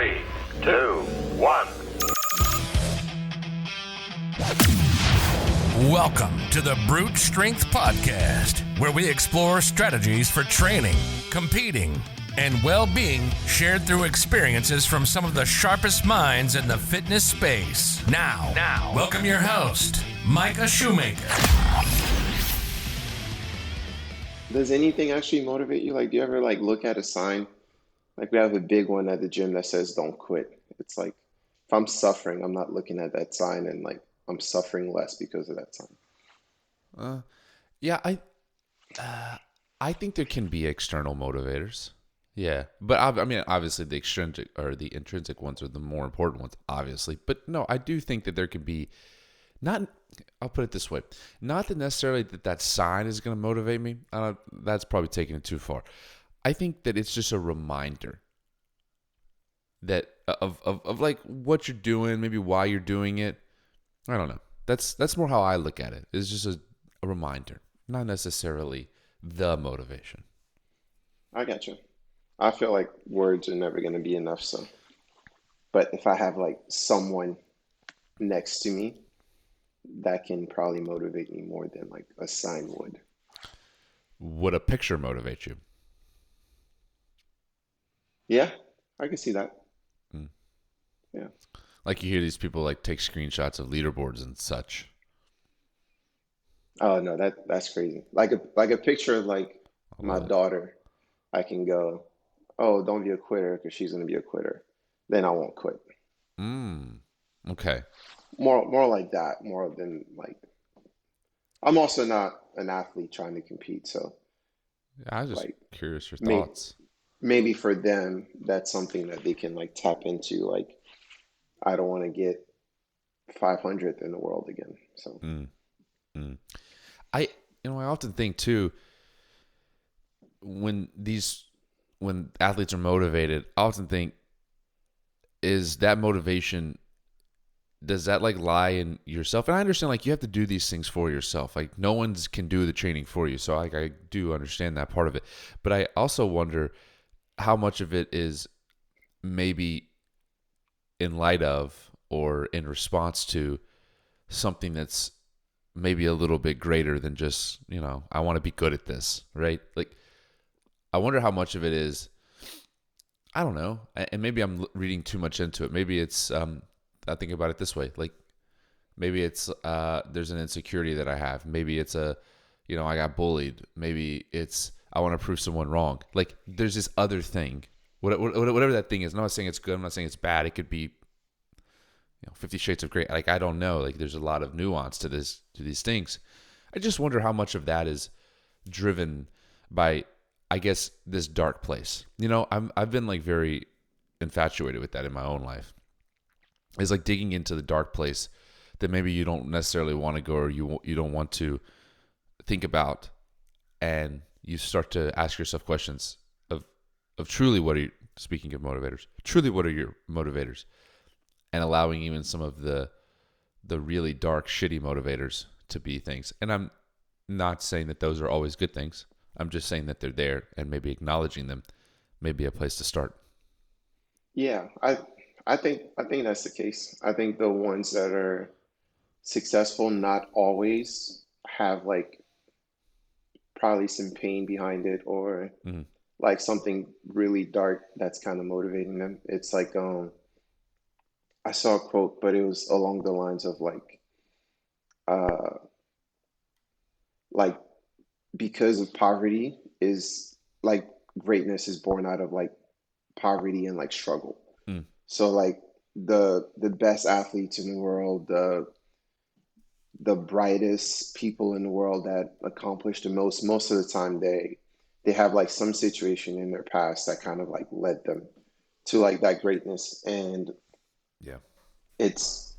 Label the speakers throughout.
Speaker 1: 3, 2, 1.
Speaker 2: Welcome to the Brute Strength Podcast, where we explore strategies for training, competing, and well-being shared through experiences from some of the sharpest minds in the fitness space. Now, welcome your host, Micah Shoemaker.
Speaker 3: Does anything actually motivate you? Like, do you ever look at a sign? Like, we have a big one at the gym that says "Don't quit." It's like, if I'm suffering, I'm not looking at that sign, and I'm suffering less because of that sign.
Speaker 4: Yeah, I think there can be external motivators. Yeah, but I mean, obviously the extrinsic or the intrinsic ones are the more important ones, obviously. But no, I do think that there can be not. I'll put it this way: not that necessarily that sign is going to motivate me. That's probably taking it too far. I think that it's just a reminder that of like what you're doing, maybe why you're doing it. I don't know. That's more how I look at it. It's just a reminder, not necessarily the motivation.
Speaker 3: I got you. I feel like words are never going to be enough. So, but if I have someone next to me, that can probably motivate me more than a sign would.
Speaker 4: Would a picture motivate you?
Speaker 3: Yeah, I can see that. Yeah.
Speaker 4: Like you hear these people take screenshots of leaderboards and such.
Speaker 3: Oh no, that's crazy. Like a picture of my daughter, I can go, oh, don't be a quitter because she's gonna be a quitter. Then I won't quit.
Speaker 4: Okay.
Speaker 3: More like that, more than I'm also not an athlete trying to compete, so
Speaker 4: I was just curious your thoughts.
Speaker 3: Maybe for them, that's something that they can tap into. I don't want to get 500th in the world again. So,
Speaker 4: I often think too, when athletes are motivated, I often think, is that motivation, does that lie in yourself? And I understand you have to do these things for yourself. No one can do the training for you. So I do understand that part of it. But I also wonder how much of it is maybe in light of or in response to something that's maybe a little bit greater than just, I want to be good at this, right? I wonder how much of it is, I don't know, and maybe I'm reading too much into it. Maybe it's, I think about it this way, maybe it's, there's an insecurity that I have. Maybe it's I got bullied. Maybe it's, I want to prove someone wrong. There's this other thing, whatever that thing is. I'm not saying it's good. I'm not saying it's bad. It could be, 50 Shades of Grey. I don't know. There's a lot of nuance to these things. I just wonder how much of that is driven by, I guess, this dark place. I've been very infatuated with that in my own life. It's digging into the dark place that maybe you don't necessarily want to go, or you don't want to think about, and you start to ask yourself questions of truly what are you, speaking of motivators, truly what are your motivators, and allowing even some of the really dark, shitty motivators to be things. And I'm not saying that those are always good things. I'm just saying that they're there, and maybe acknowledging them may be a place to start.
Speaker 3: Yeah, I think that's the case. I think the ones that are successful not always have probably some pain behind it, or something really dark that's kind of motivating them. It's I saw a quote, but it was along the lines of because of poverty is greatness is born out of poverty and struggle. So the best athletes in the world, the brightest people in the world that accomplish the most of the time, they have some situation in their past that kind of led them to that greatness. And
Speaker 4: yeah,
Speaker 3: it's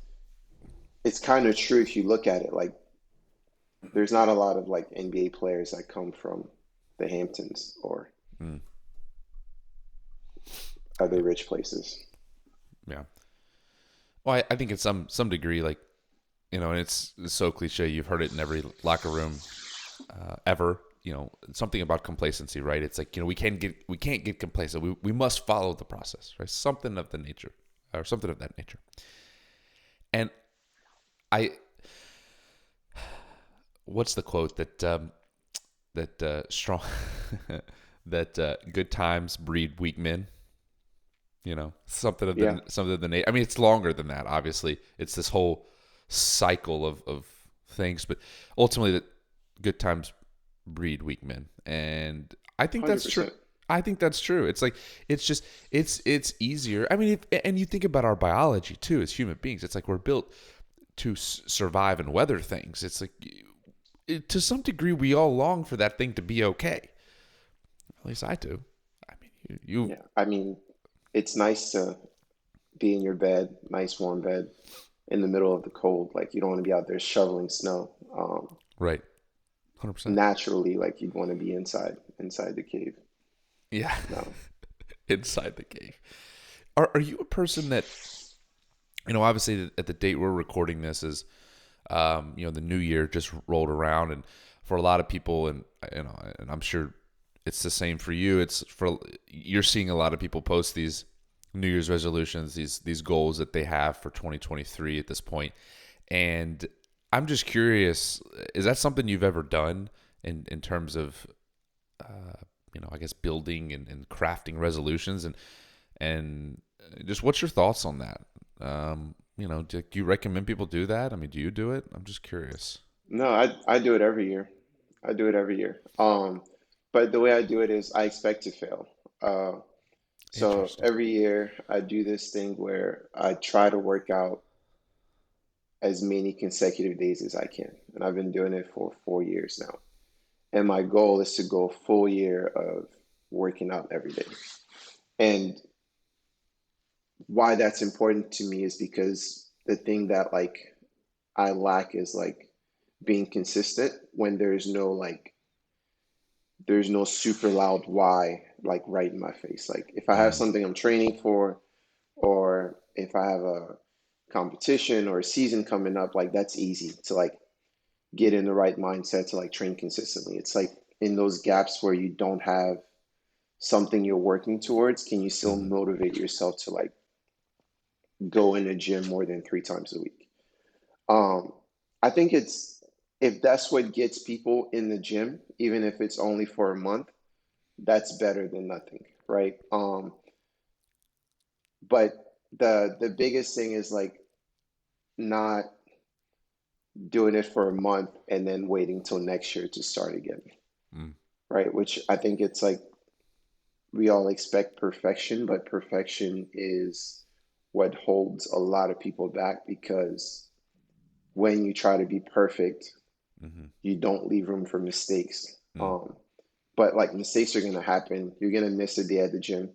Speaker 3: kind of true if you look at it. There's not a lot of NBA players that come from the Hamptons or other rich places.
Speaker 4: Yeah. Well, I think in some degree, and it's so cliche. You've heard it in every locker room ever. something about complacency, right? It's like, we can't get complacent. We must follow the process, right? Something of that nature. And what's the quote that strong that good times breed weak men? Something of the nature. I mean, it's longer than that. Obviously, it's this whole cycle of things, but ultimately, that good times breed weak men, and I think that's
Speaker 3: 100%.
Speaker 4: true. I think that's true. It's like it's easier. I mean, and you think about our biology too as human beings. It's like we're built to survive and weather things. It's like to some degree we all long for that thing to be okay. At least I do. I mean, you.
Speaker 3: Yeah. I mean, it's nice to be in your bed, nice warm bed, in the middle of the cold. Like you don't want to be out there shoveling snow.
Speaker 4: Right. 100%.
Speaker 3: Naturally, like you'd want to be inside the cave.
Speaker 4: Yeah.
Speaker 3: No.
Speaker 4: Inside the cave. Are you a person that, obviously at the date we're recording this is, the new year just rolled around, and for a lot of people, and I'm sure it's the same for you. You're seeing a lot of people post these New Year's resolutions, these goals that they have for 2023 at this point. And I'm just curious, is that something you've ever done in terms of, I guess building and crafting resolutions, and just what's your thoughts on that? Do you recommend people do that? I mean, do you do it? I'm just curious.
Speaker 3: No, I do it every year. I do it every year. But the way I do it is I expect to fail. So
Speaker 4: Interesting.
Speaker 3: every year I do this thing where I try to work out as many consecutive days as I can. And I've been doing it for 4 years now. And my goal is to go a full year of working out every day. And why that's important to me is because the thing that like I lack is like being consistent when there's no super loud why like right in my face. Like if I have something I'm training for, or if I have a competition or a season coming up, like that's easy to like get in the right mindset to like train consistently. It's like in those gaps where you don't have something you're working towards, can you still motivate yourself to like go in the gym more than 3 times a week? I think if that's what gets people in the gym, even if it's only for a month, that's better than nothing, right? But the biggest thing is like not doing it for a month and then waiting till next year to start again, right? Which I think it's like we all expect perfection, but perfection is what holds a lot of people back, because when you try to be perfect, you don't leave room for mistakes. But like mistakes are going to happen. You're going to miss a day at the gym.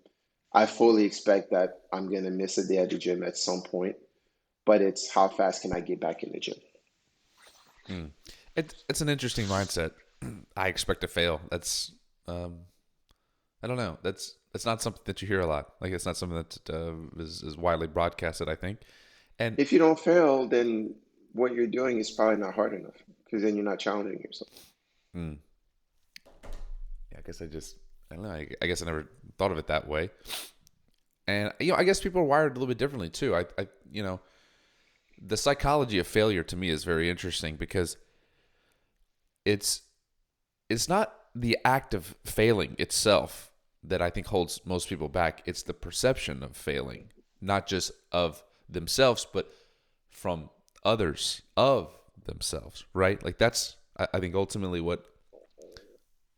Speaker 3: I fully expect that I'm going to miss a day at the gym at some point, but it's how fast can I get back in the gym?
Speaker 4: It's an interesting mindset. I expect to fail. That's, I don't know. That's not something that you hear a lot. Like it's not something that is widely broadcasted, I think. And
Speaker 3: If you don't fail, then what you're doing is probably not hard enough, because then you're not challenging yourself.
Speaker 4: yeah, I don't know. I guess I never thought of it that way. And I guess people are wired a little bit differently too. The psychology of failure to me is very interesting, because it's not the act of failing itself that I think holds most people back. It's the perception of failing, not just of themselves, but from others of themselves, right? Like that's, I think, ultimately what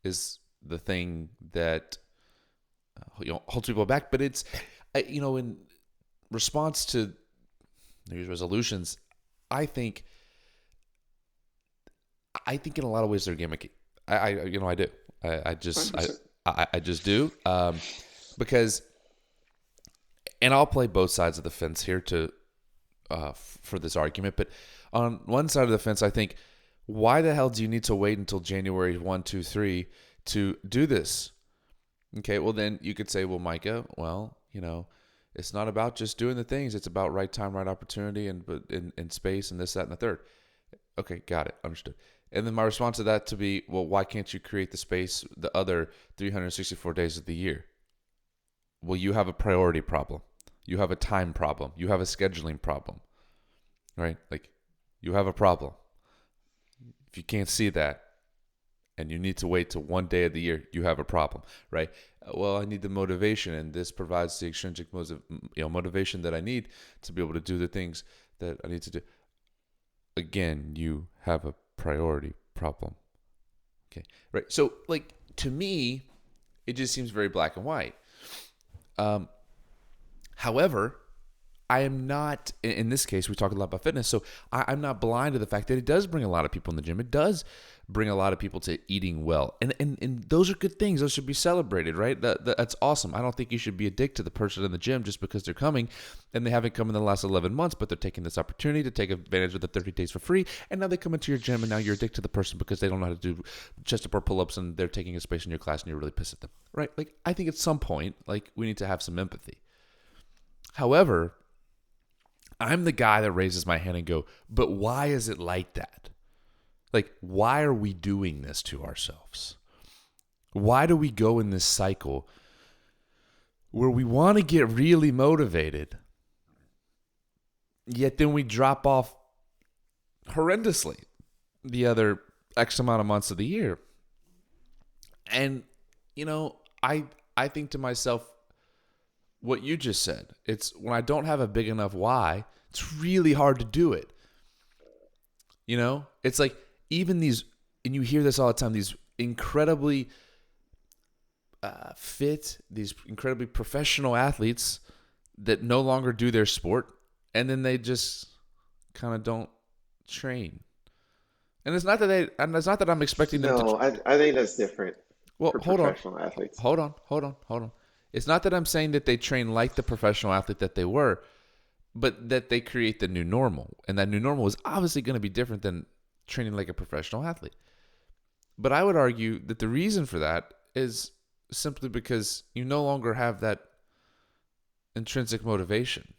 Speaker 4: is the thing that holds people back. But it's, in response to New Year's resolutions, I think in a lot of ways they're gimmicky. I do. I just do. Because, and I'll play both sides of the fence here for this argument. But on one side of the fence, I think, why the hell do you need to wait until January 1, 2, 3 to do this? Okay, well then you could say, well, Micah, it's not about just doing the things. It's about right time, right opportunity, and in space, and this, that, and the third. Okay, got it. Understood. And then my response to that to be, well, why can't you create the space the other 364 days of the year? Well, you have a priority problem. You have a time problem. You have a scheduling problem, right? Like, you have a problem. If you can't see that and you need to wait till one day of the year, you have a problem, right? Well, I need the motivation, and this provides the extrinsic motivation that I need to be able to do the things that I need to do. Again, you have a priority problem. Okay, right. So, like, to me, it just seems very black and white. However, I am not, in this case, we talk a lot about fitness, so I'm not blind to the fact that it does bring a lot of people in the gym. It does bring a lot of people to eating well. And those are good things. Those should be celebrated, right? That's awesome. I don't think you should be a dick to the person in the gym just because they're coming and they haven't come in the last 11 months, but they're taking this opportunity to take advantage of the 30 days for free. And now they come into your gym and now you're a dick to the person because they don't know how to do chest up or pull-ups and they're taking a space in your class and you're really pissed at them, right? Like, I think at some point, like, we need to have some empathy. However, I'm the guy that raises my hand and go, but why is it like that? Like, why are we doing this to ourselves? Why do we go in this cycle where we want to get really motivated, yet then we drop off horrendously the other X amount of months of the year? And, I think to myself, what you just said, it's when I don't have a big enough why, it's really hard to do it. It's like even these, and you hear this all the time, these incredibly fit, these incredibly professional athletes that no longer do their sport, and then they just kind of don't train. And it's not that I'm expecting them to.
Speaker 3: No, I think that's different
Speaker 4: Well,
Speaker 3: for
Speaker 4: hold on.
Speaker 3: professional athletes.
Speaker 4: Hold on. It's not that I'm saying that they train like the professional athlete that they were, but that they create the new normal. And that new normal is obviously going to be different than training like a professional athlete. But I would argue that the reason for that is simply because you no longer have that intrinsic motivation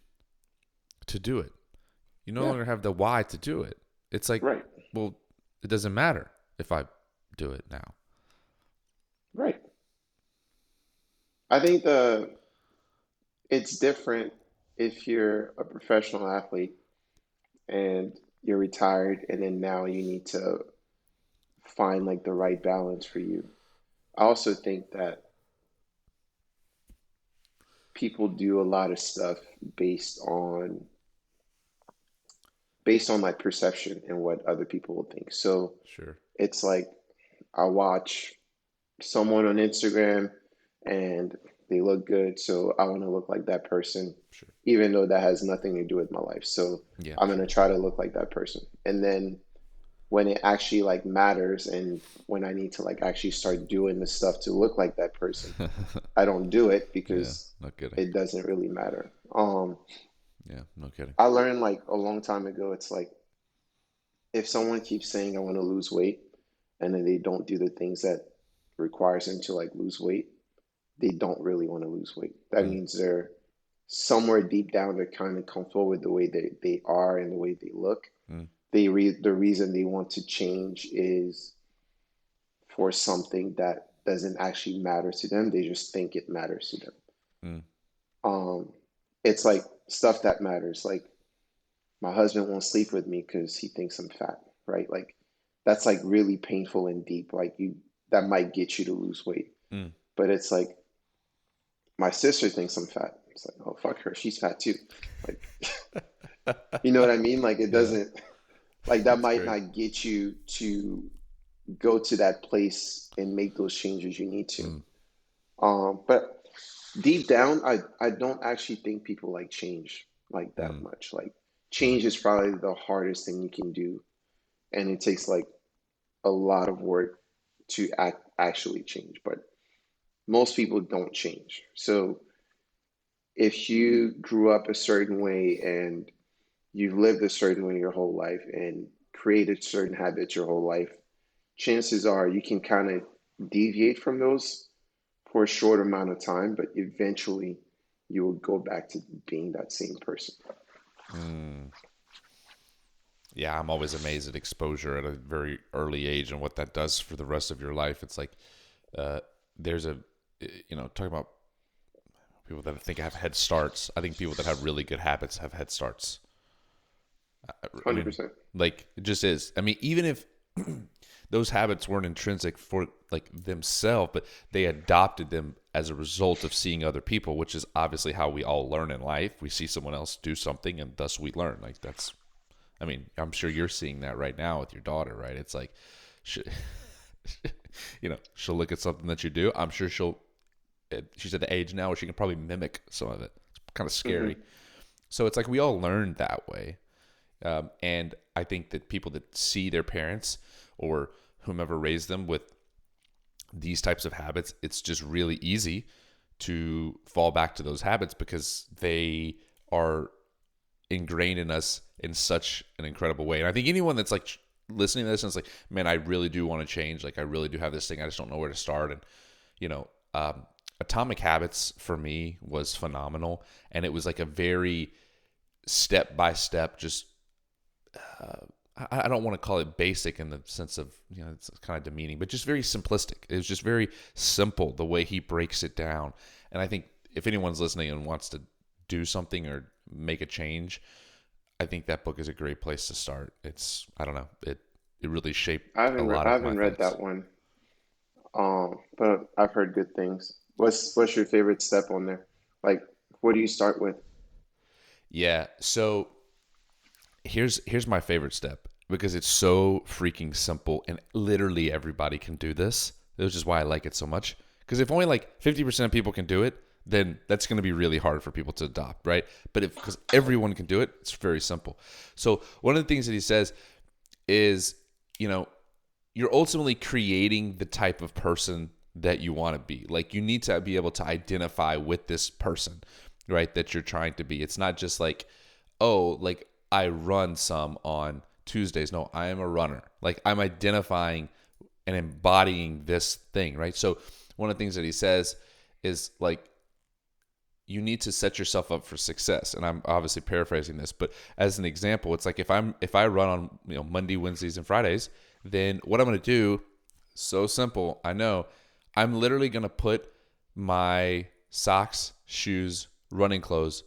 Speaker 4: to do it. You no longer have the why to do it. It's like,
Speaker 3: right.
Speaker 4: Well, it doesn't matter if I do it now.
Speaker 3: Right. I think it's different if you're a professional athlete and you're retired and then now you need to find like the right balance for you. I also think that people do a lot of stuff based on like perception and what other people will think. So
Speaker 4: Sure.
Speaker 3: it's like I watch someone on Instagram and they look good, so I want to look like that person,
Speaker 4: Sure.
Speaker 3: even though that has nothing to do with my life. So
Speaker 4: Yeah,
Speaker 3: I'm gonna try to look like that person. And then when it actually like matters and when I need to like actually start doing the stuff to look like that person, I don't do it because
Speaker 4: no kidding.
Speaker 3: it doesn't really matter.
Speaker 4: Yeah, no kidding.
Speaker 3: I learned like a long time ago, it's like if someone keeps saying I want to lose weight and then they don't do the things that requires them to like lose weight, they don't really want to lose weight. That means they're somewhere deep down, they're kind of comfortable with the way they are and the way they look. The reason they want to change is for something that doesn't actually matter to them. They just think it matters to them. It's like stuff that matters. Like my husband won't sleep with me because he thinks I'm fat, right? Like that's like really painful and deep. Like that might get you to lose weight. But it's like my sister thinks I'm fat. It's like, oh, fuck her. She's fat too. Like, you know what I mean? Like it doesn't, like that might not get you to go to that place and make those changes you need to. But deep down, I don't actually think people like change like that much. Like change is probably the hardest thing you can do. And it takes like a lot of work to actually change. But most people don't change. So if you grew up a certain way and you've lived a certain way your whole life and created certain habits your whole life, chances are you can kind of deviate from those for a short amount of time, but eventually you will go back to being that same person.
Speaker 4: Yeah, I'm always amazed at exposure at a very early age and what that does for the rest of your life. It's like there's a, talking about people that I think have head starts. I think people that have really good habits have head starts. I mean,
Speaker 3: 100%.
Speaker 4: like it just is. I mean, even if those habits weren't intrinsic for like themselves, but they adopted them as a result of seeing other people, which is obviously how we all learn in life. We see someone else do something and thus we learn. Like that's, I mean, I'm sure you're seeing that right now with your daughter, right? It's like, she'll look at something that you do. I'm sure she's at the age now where she can probably mimic some of it. It's kind of scary. Mm-hmm. So it's like we all learn that way. And I think that people that see their parents or whomever raised them with these types of habits, it's just really easy to fall back to those habits because they are ingrained in us in such an incredible way. And I think anyone that's like listening to this and it's like, man, I really do want to change. Like I really do have this thing. I just don't know where to start. And, Atomic Habits for me was phenomenal. And it was like a very step-by-step, just, I don't want to call it basic in the sense of, it's kind of demeaning, but just very simplistic. It was just very simple the way he breaks it down. And I think if anyone's listening and wants to do something or make a change, I think that book is a great place to start. It's, I don't know, it really shaped a lot of my things.
Speaker 3: I haven't read that one, but I've heard good things. What's your favorite step on there? Like, what do you start with?
Speaker 4: Yeah, so here's my favorite step because it's so freaking simple and literally everybody can do this. Which is why I like it so much. Because if only like 50% of people can do it, then that's going to be really hard for people to adopt, right? But because everyone can do it, it's very simple. So one of the things that he says is, you're ultimately creating the type of person that you want to be. Like you need to be able to identify with this person, right? That you're trying to be. It's not just like, oh, like I run some on Tuesdays. No, I am a runner. Like I'm identifying and embodying this thing, right? So one of the things that he says is like, you need to set yourself up for success. And I'm obviously paraphrasing this, but as an example, it's like if I run on Monday, Wednesdays, and Fridays, then what I'm going to do, so simple, I know, I'm literally going to put my socks, shoes, running clothes,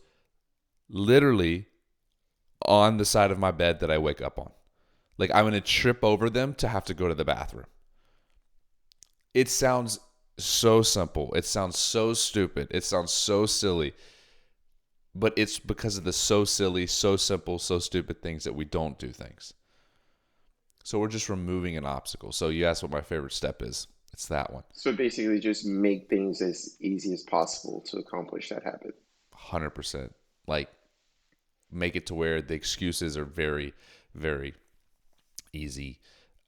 Speaker 4: literally on the side of my bed that I wake up on. Like I'm going to trip over them to have to go to the bathroom. It sounds so simple. It sounds so stupid. It sounds so silly. But it's because of the so silly, so simple, so stupid things that we don't do things. So we're just removing an obstacle. So you asked what my favorite step is. It's that one.
Speaker 3: So basically just make things as easy as possible to accomplish that habit.
Speaker 4: 100%. Like make it to where the excuses are very, very easy,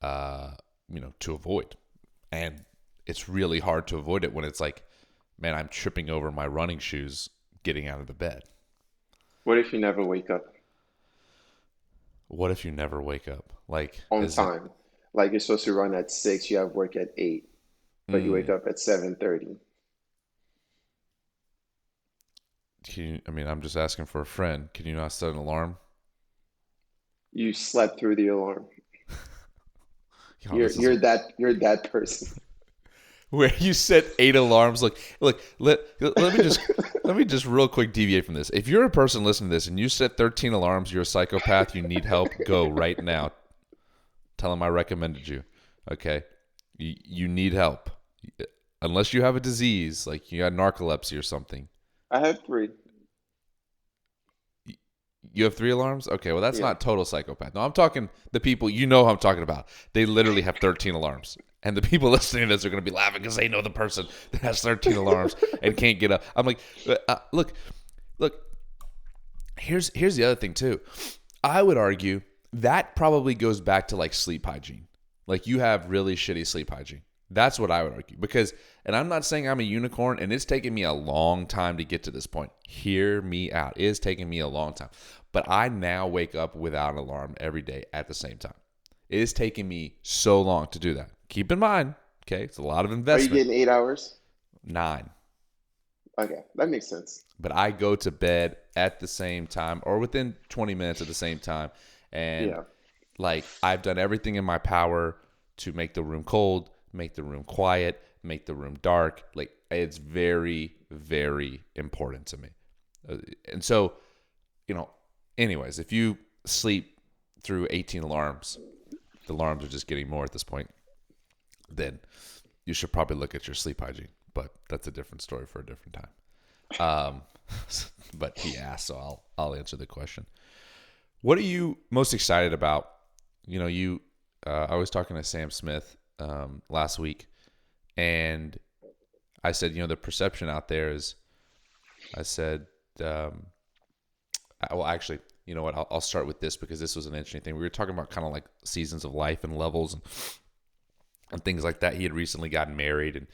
Speaker 4: to avoid. And it's really hard to avoid it when it's like, man, I'm tripping over my running shoes getting out of the bed.
Speaker 3: What if you never wake up?
Speaker 4: What if you never wake up? Like
Speaker 3: on time. Like you're supposed to run at 6, you have work at 8, but you wake up at 7:30.
Speaker 4: I'm just asking for a friend. Can you not set an alarm?
Speaker 3: You slept through the alarm. You're that person.
Speaker 4: Where you set 8 alarms. Look, let me just real quick deviate from this. If you're a person listening to this and you set 13 alarms, you're a psychopath, you need help, go right now. Tell them I recommended you. Okay? You need help. Unless you have a disease, like you got narcolepsy or something.
Speaker 3: I have 3.
Speaker 4: You have 3 alarms? Okay, well that's not total psychopath. No, I'm talking the people, who I'm talking about. They literally have 13 alarms. And the people listening to this are going to be laughing because they know the person that has 13 alarms and can't get up. I'm like, look, here's the other thing too. I would argue that probably goes back to like sleep hygiene. Like you have really shitty sleep hygiene. That's what I would argue. Because, and I'm not saying I'm a unicorn, and it's taken me a long time to get to this point. Hear me out. It is taking me a long time. But I now wake up without an alarm every day at the same time. It is taking me so long to do that. Keep in mind, okay, it's a lot of investment.
Speaker 3: Are you getting 8 hours?
Speaker 4: 9.
Speaker 3: Okay, that makes sense.
Speaker 4: But I go to bed at the same time or within 20 minutes at the same time. And like I've done everything in my power to make the room cold, make the room quiet, make the room dark. Like it's very, very important to me. And so, anyways, if you sleep through 18 alarms, the alarms are just getting more at this point, then you should probably look at your sleep hygiene. But that's a different story for a different time. But he asked, so I'll answer the question. What are you most excited about? I was talking to Sam Smith last week, and I said, the perception out there is, I said, well, actually, you know what? I'll start with this because this was an interesting thing. We were talking about kind of like seasons of life and levels and things like that. He had recently gotten married, and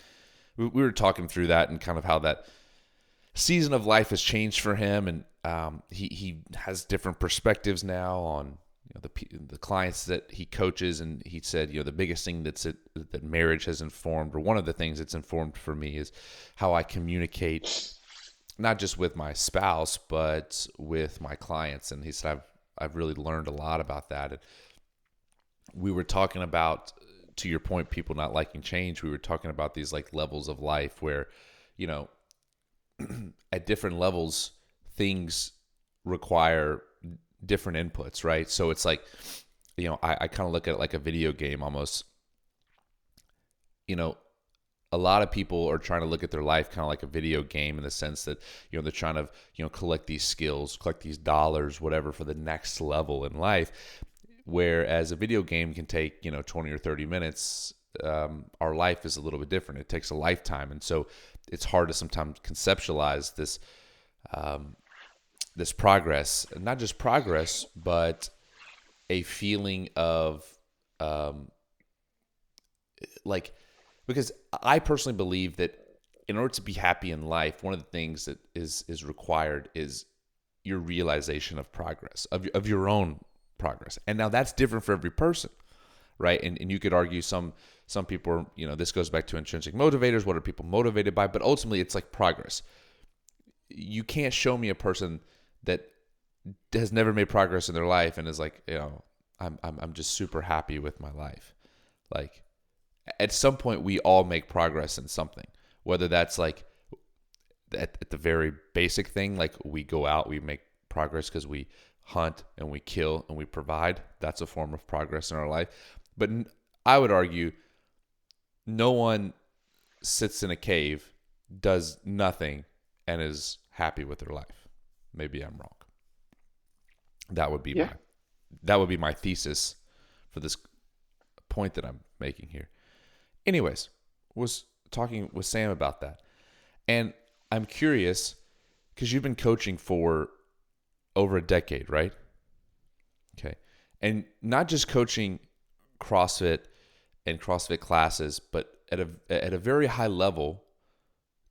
Speaker 4: we were talking through that and kind of how that season of life has changed for him, and he has different perspectives now on the clients that he coaches. And he said, the biggest thing that marriage has informed, or one of the things it's informed for me, is how I communicate, not just with my spouse, but with my clients. And he said, I've really learned a lot about that. And we were talking about, to your point, people not liking change. We were talking about these like levels of life where, at different levels, things require different inputs, right? So it's like, I kind of look at it like a video game almost. A lot of people are trying to look at their life kind of like a video game, in the sense that, they're trying to, collect these skills, collect these dollars, whatever, for the next level in life. Whereas a video game can take, 20 or 30 minutes. Our life is a little bit different. It takes a lifetime. And so it's hard to sometimes conceptualize this, this progress, not just progress, but a feeling of, because I personally believe that in order to be happy in life, one of the things that is required is your realization of progress, of your own progress. And now that's different for every person, right? And you could argue some people are, this goes back to intrinsic motivators. What are people motivated by? But ultimately, it's like progress. You can't show me a person that has never made progress in their life and is like, I'm just super happy with my life. Like, at some point, we all make progress in something, whether that's like at the very basic thing, like we go out, we make progress because we hunt and we kill and we provide. That's a form of progress in our life. But I would argue no one sits in a cave, does nothing, and is happy with their life. Maybe I'm wrong. That would be my thesis for this point that I'm making here. Anyways, was talking with Sam about that. And I'm curious, because you've been coaching for over a decade, right? Okay. And not just coaching CrossFit and CrossFit classes, but at a very high level,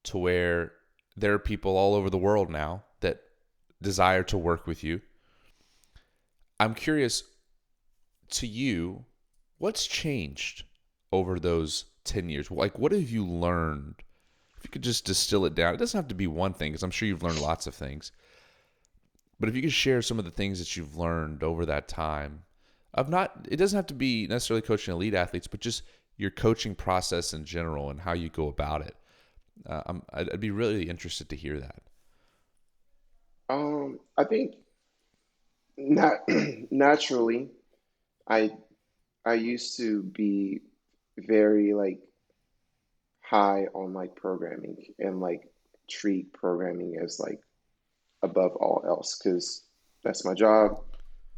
Speaker 4: to where there are people all over the world now that desire to work with you. I'm curious, to you, what's changed over those 10 years? Like, what have you learned? If you could just distill it down. It doesn't have to be one thing, because I'm sure you've learned lots of things. But if you could share some of the things that you've learned over that time, it doesn't have to be necessarily coaching elite athletes, but just your coaching process in general and how you go about it. I'd be really interested to hear that.
Speaker 3: I think not naturally, I I used to be very like high on like programming and like treat programming as like above all else because that's my job,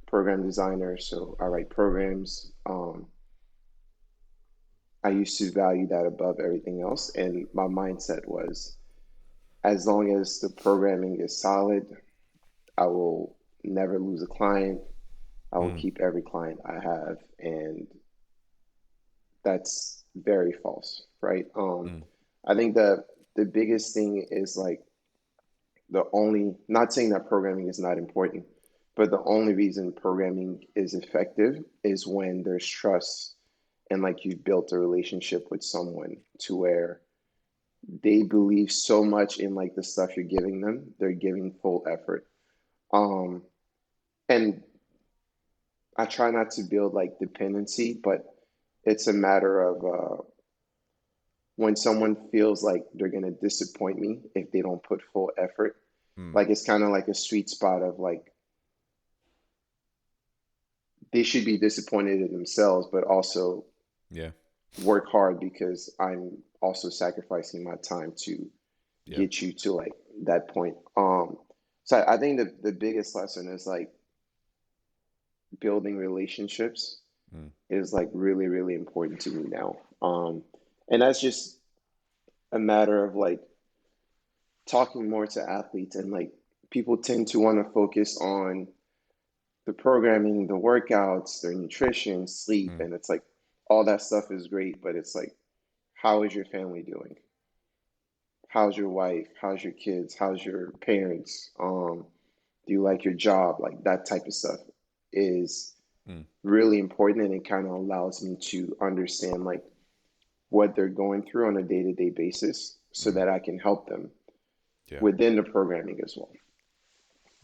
Speaker 3: program designer. So I write programs. I used to value that above everything else, and my mindset was as long as the programming is solid, I will never lose a client. I will
Speaker 4: Mm,
Speaker 3: keep every client I have, and that's very false, right?
Speaker 4: mm,
Speaker 3: I think that the biggest thing is like the only, not saying that programming is not important, but the only reason programming is effective is when there's trust and like you've built a relationship with someone to where they believe so much in like the stuff you're giving them, they're giving full effort. Um, and I try not to build like dependency, but it's a matter of when someone feels like they're gonna disappoint me if they don't put full effort.
Speaker 4: Mm,
Speaker 3: Like it's kind of like a sweet spot of like they should be disappointed in themselves, but also
Speaker 4: yeah.
Speaker 3: work hard because I'm also sacrificing my time to
Speaker 4: Yep.
Speaker 3: get you to like that point. So I think the biggest lesson is like building relationships
Speaker 4: Mm,
Speaker 3: is like really, really important to me now. And that's just a matter of like talking more to athletes and like people tend to want to focus on the programming, the workouts, their nutrition, sleep,
Speaker 4: mm,
Speaker 3: and it's like all that stuff is great, but it's like, how is your family doing? How's your wife? How's your kids? How's your parents? Do you like your job? Like that type of stuff is
Speaker 4: mm,
Speaker 3: really important, and it kind of allows me to understand like what they're going through on a day-to-day basis so
Speaker 4: mm.
Speaker 3: that I can help them
Speaker 4: Yeah.
Speaker 3: within the programming as well.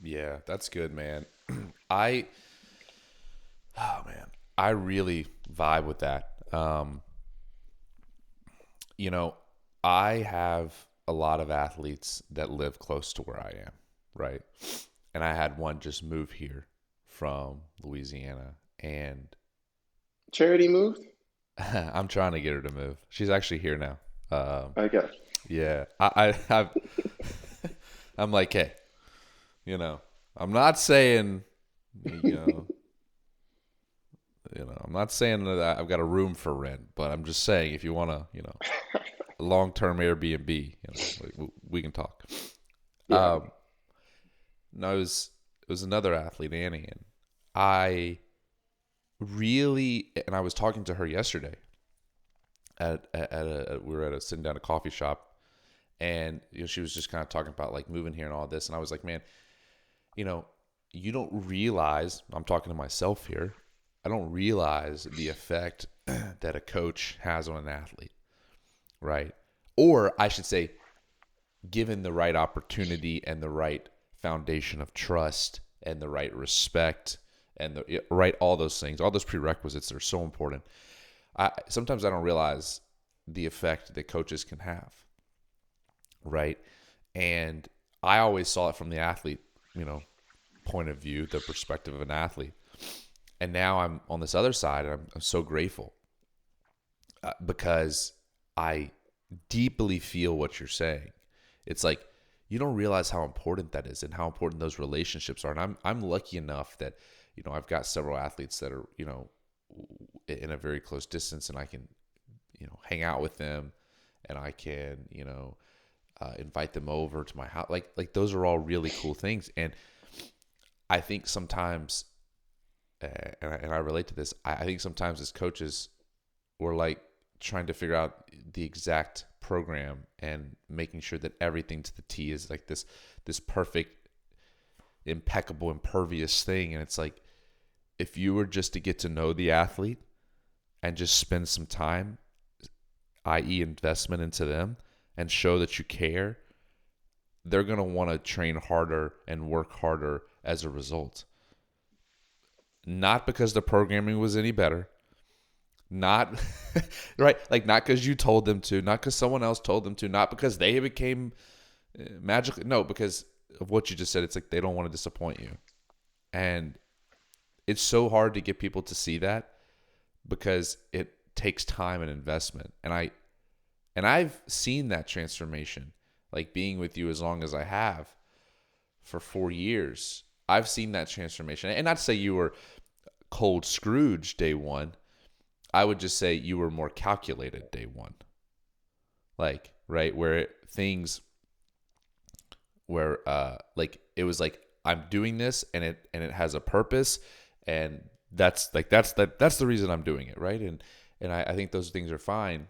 Speaker 4: Yeah, that's good, man. I oh man, I really vibe with that. You know, I have a lot of athletes that live close to where I am, right? And I had one just move here from Louisiana, and
Speaker 3: Charity moved?
Speaker 4: I'm trying to get her to move. She's actually here now.
Speaker 3: Okay.
Speaker 4: Yeah, I'm like, hey, I'm not saying, you know, I'm not saying that I've got a room for rent, but I'm just saying if you want to, a long-term Airbnb, we can talk.
Speaker 3: Yeah.
Speaker 4: No, it was another athlete, Annie, and I really, and I was talking to her yesterday we were at a sitting down a coffee shop, and she was just kind of talking about like moving here and all this, and I was like, man, you know, you don't realize, I'm talking to myself here, I don't realize the effect that a coach has on an athlete, right? Or I should say, given the right opportunity and the right foundation of trust and the right respect and the right, all those things, all those prerequisites are so important. Sometimes I don't realize the effect that coaches can have, right? And I always saw it from the athlete, point of view, the perspective of an athlete. And now I'm on this other side, and I'm so grateful because I deeply feel what you're saying. It's like you don't realize how important that is and how important those relationships are. And I'm lucky enough that I've got several athletes that are in a very close distance, and I can hang out with them, and I can invite them over to my house. Like those are all really cool things. And I think sometimes, and I relate to this, I think sometimes as coaches, we're like trying to figure out the exact program and making sure that everything to the T is like this perfect, impeccable, impervious thing. And it's like, if you were just to get to know the athlete and just spend some time, i.e. investment into them, and show that you care, they're going to want to train harder and work harder as a result. Not because the programming was any better, not right, like not because you told them to, not because someone else told them to, not because they became magically, no, because of what you just said. It's like they don't want to disappoint you. And it's so hard to get people to see that because it takes time and investment. And I've seen that transformation, like being with you as long as I have for 4 years. I've seen that transformation. And not to say you were cold Scrooge day one. I would just say you were more calculated day one. Like, right, like it was like, I'm doing this and it has a purpose, and that's the reason I'm doing it, right? And I think those things are fine,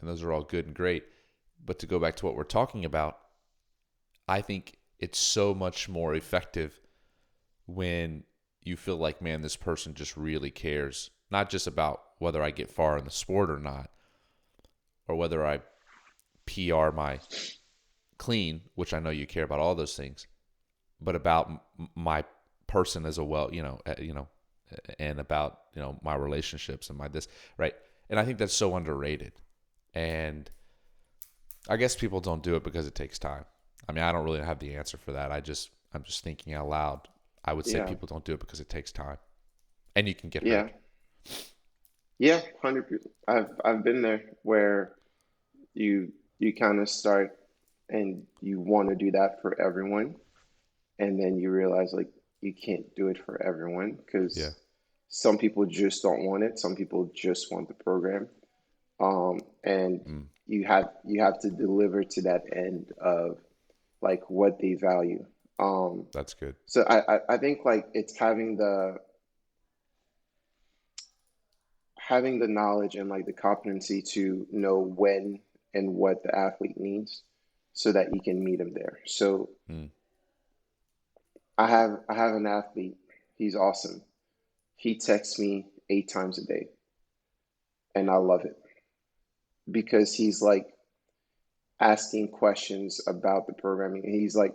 Speaker 4: and those are all good and great. But to go back to what we're talking about, I think it's so much more effective when you feel like, man, this person just really cares, not just about whether I get far in the sport or not, or whether I PR my clean, which I know you care about all those things, but about my person as a and about, my relationships and my this, right? And I think that's so underrated. And I guess people don't do it because it takes time. I mean, I don't really have the answer for that. I'm just thinking out loud. I would say people don't do it because it takes time, and you can get
Speaker 3: Yeah.
Speaker 4: hurt.
Speaker 3: Yeah, 100%. I've been there where you kind of start and you want to do that for everyone, and then you realize like you can't do it for everyone
Speaker 4: Yeah.
Speaker 3: because some people just don't want it. Some people just want the program. And you have to deliver to that end of like what they value.
Speaker 4: That's good.
Speaker 3: So I think like it's having the knowledge and like the competency to know when and what the athlete needs so that you can meet them there. So
Speaker 4: Mm.
Speaker 3: I have an athlete. He's awesome. He texts me 8 times a day, and I love it because he's like asking questions about the programming. He's like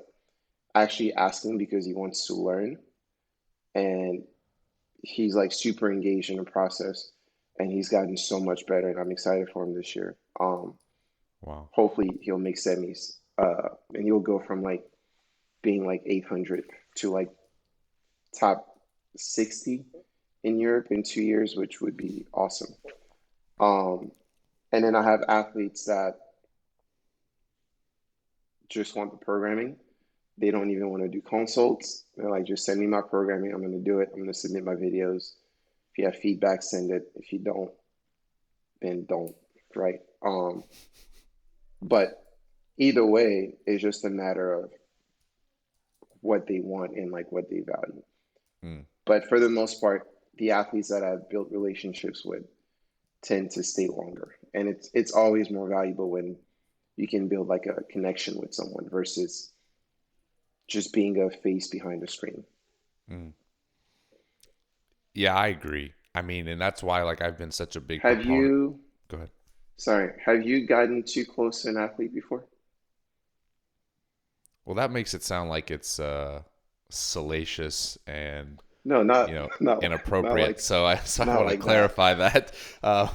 Speaker 3: actually asking because he wants to learn, and he's like super engaged in the process, and he's gotten so much better, and I'm excited for him this year.
Speaker 4: Wow.
Speaker 3: Hopefully he'll make semis, and he'll go from like being like 800 to like top 60 in Europe in 2 years, which would be awesome. Um, and then I have athletes that just want the programming. They don't even want to do consults. They're like, just send me my programming. I'm going to do it. I'm going to submit my videos. If you have feedback, send it. If you don't, then don't. Right. But either way, it's just a matter of what they want and like what they value.
Speaker 4: Mm.
Speaker 3: But for the most part, the athletes that I've built relationships with tend to stay longer. And it's always more valuable when you can build like a connection with someone versus just being a face behind a screen.
Speaker 4: Mm. Yeah, I agree. I mean, and that's why like I've been such a big
Speaker 3: Have
Speaker 4: proponent.
Speaker 3: you,
Speaker 4: Go ahead.
Speaker 3: sorry, have you gotten too close to an athlete before?
Speaker 4: Well, that makes it sound like it's salacious and
Speaker 3: No, not
Speaker 4: inappropriate.
Speaker 3: like
Speaker 4: So I
Speaker 3: not
Speaker 4: want to
Speaker 3: like that.
Speaker 4: clarify that. Uh,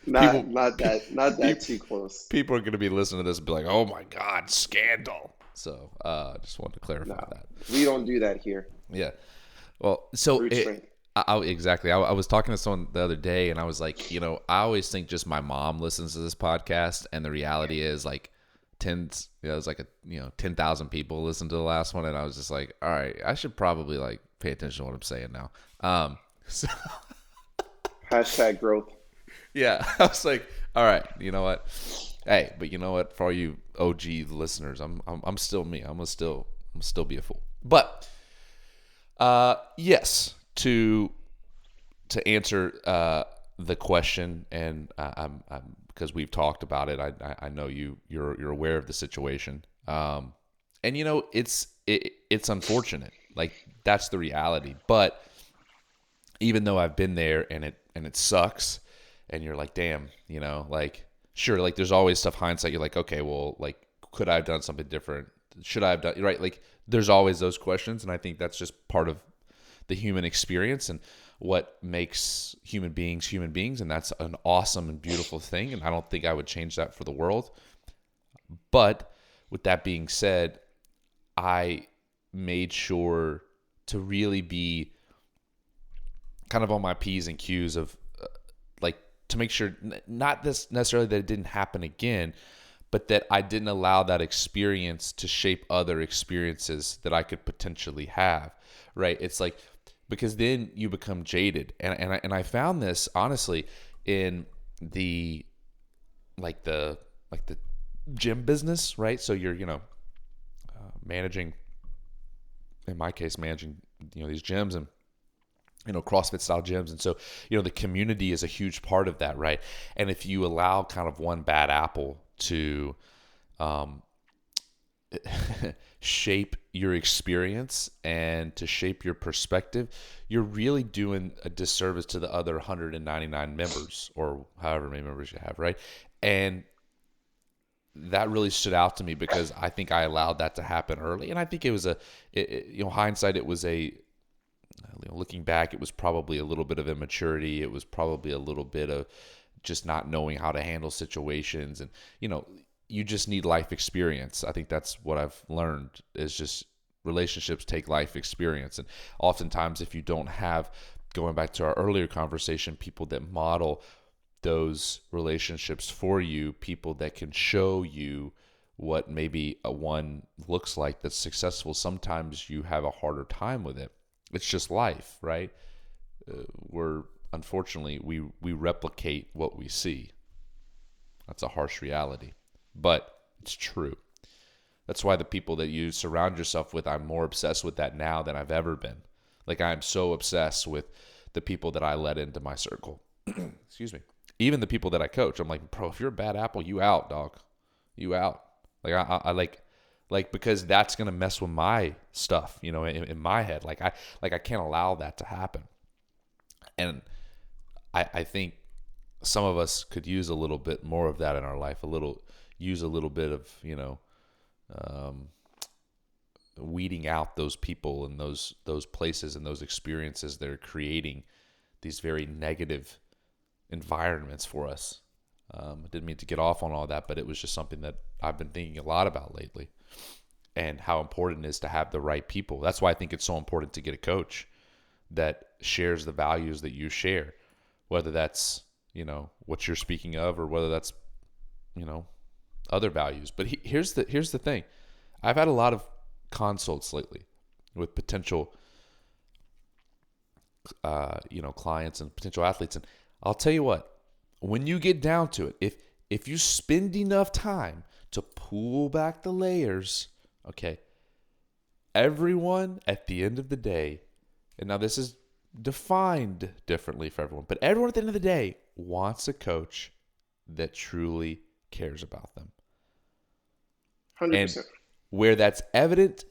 Speaker 3: Not
Speaker 4: people
Speaker 3: not that not that
Speaker 4: people
Speaker 3: too close.
Speaker 4: people are going to be listening to this and be like, "Oh my God, scandal!" So just wanted to clarify
Speaker 3: No,
Speaker 4: that.
Speaker 3: we don't do that here.
Speaker 4: Yeah. Well, so
Speaker 3: Brute strength.
Speaker 4: exactly. I was talking to someone the other day, and I was like, I always think just my mom listens to this podcast, and the reality is like it's like 10,000 people listened to the last one, and I was just like, all right, I should probably like pay attention to what I'm saying now. So
Speaker 3: Hashtag growth.
Speaker 4: yeah, I was like, all right, you know what? Hey, but you know what? For all you OG listeners, I'm still me. I'm still be a fool. But yes, to answer the question, and I'm because we've talked about it. I know you're aware of the situation, and it's unfortunate. Like that's the reality. But even though I've been there and it sucks, and you're like, damn, like sure, like there's always stuff hindsight. You're like, okay, well, like could I have done something different? Should I have done right? Like there's always those questions, and I think that's just part of the human experience and what makes human beings, and that's an awesome and beautiful thing, and I don't think I would change that for the world. But with that being said, I made sure to really be kind of on my P's and Q's of like to make sure not this necessarily that it didn't happen again, but that I didn't allow that experience to shape other experiences that I could potentially have, right? It's like, because then you become jaded. And I found this honestly in the gym business, right? So you're, managing, in my case, managing, these gyms and, CrossFit style gyms. And so, the community is a huge part of that, right? And if you allow kind of one bad apple to shape your experience and to shape your perspective, you're really doing a disservice to the other 199 members or however many members you have, right? And that really stood out to me because I think I allowed that to happen early. And I think it was hindsight, it was a looking back, it was probably a little bit of immaturity. It was probably a little bit of just not knowing how to handle situations. And, you just need life experience. I think that's what I've learned is just relationships take life experience. And oftentimes if you don't have, going back to our earlier conversation, people that model those relationships for you, people that can show you what maybe a one looks like that's successful, sometimes you have a harder time with it. It's just life, right? Unfortunately, we replicate what we see. That's a harsh reality, but it's true. That's why the people that you surround yourself with, I'm more obsessed with that now than I've ever been. Like, I'm so obsessed with the people that I let into my circle. Excuse me. Even the people that I coach, I'm like, bro, if you're a bad apple, you out, dog. You out. Like, I like because that's gonna mess with my stuff, in my head. Like I can't allow that to happen. And I think some of us could use a little bit more of that in our life. Use a little bit of weeding out those people and those places and those experiences that are creating these very negative environments for us. I didn't mean to get off on all that, but it was just something that I've been thinking a lot about lately, and how important it is to have the right people. That's why I think it's so important to get a coach that shares the values that you share, whether that's, what you're speaking of, or whether that's, other values. But here's the thing. I've had a lot of consults lately with potential, clients and potential athletes. And I'll tell you what, when you get down to it, if you spend enough time to pull back the layers, okay, everyone at the end of the day, and now this is defined differently for everyone, but everyone at the end of the day wants a coach that truly cares about them.
Speaker 3: 100%.
Speaker 4: And where that's evident